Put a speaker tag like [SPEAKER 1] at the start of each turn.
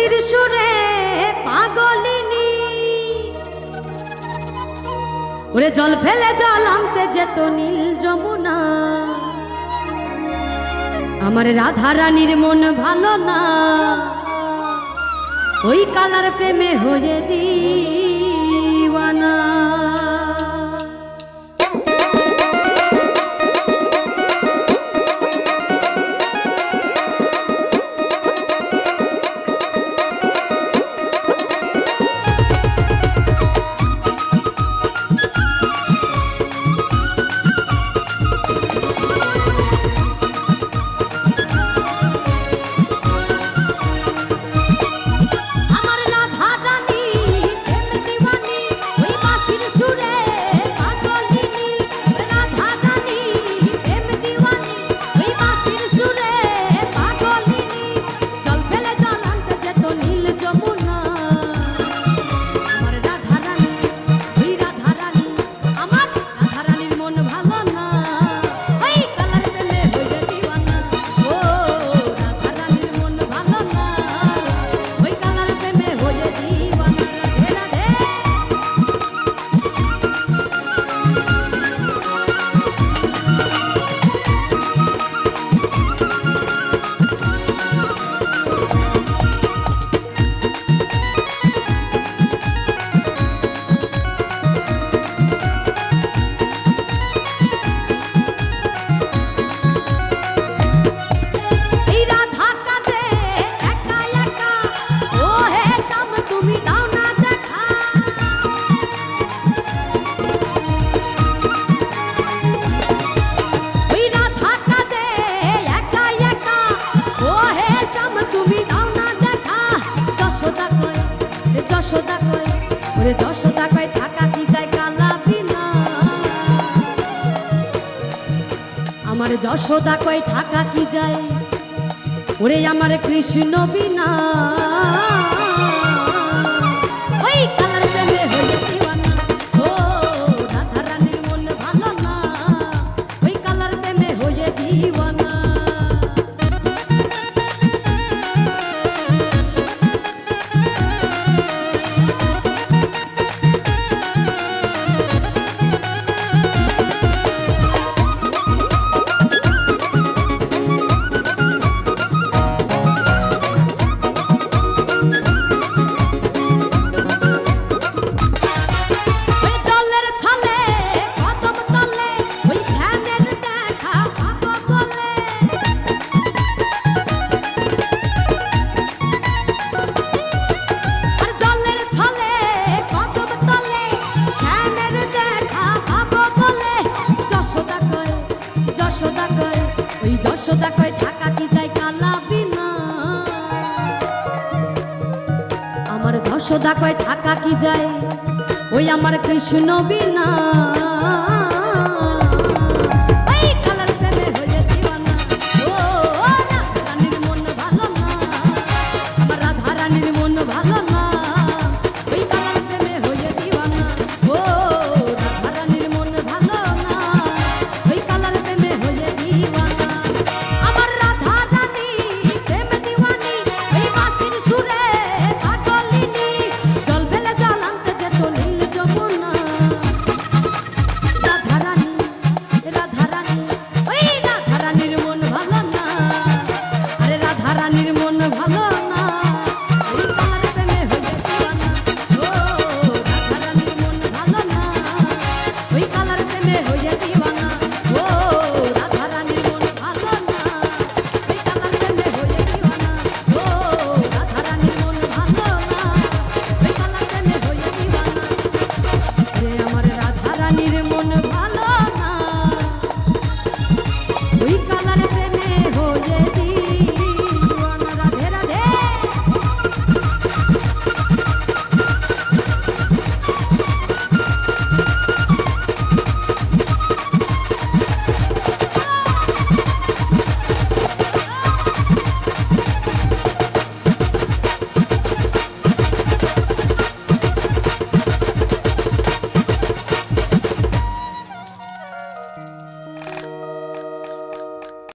[SPEAKER 1] বাঁশির সুরে পাগলিনী ওরে জল ফেলে জল আনতে যেত নীল যমুনা আমার রাধা রানীর মন ভালো না ওই কালার প্রেমে হয়ে দিওয়ানা যশোদা কয় থাকা কি যায় কালা বিনা আমার যশোদা কয় থাকা কি যায় ওরে আমার কৃষ্ণ বিনা ওই কালার প্রেমে হয়ে দিওয়ানা ও রাধা রানীর মন ভালো না ওই কালার প্রেমে হয়ে দিওয়ানা যশোদা কয় থাকা কি যায় কালা বিনা আমার যশোদা কয় থাকা কি যায় ওই আমার কৃষ্ণ বিনা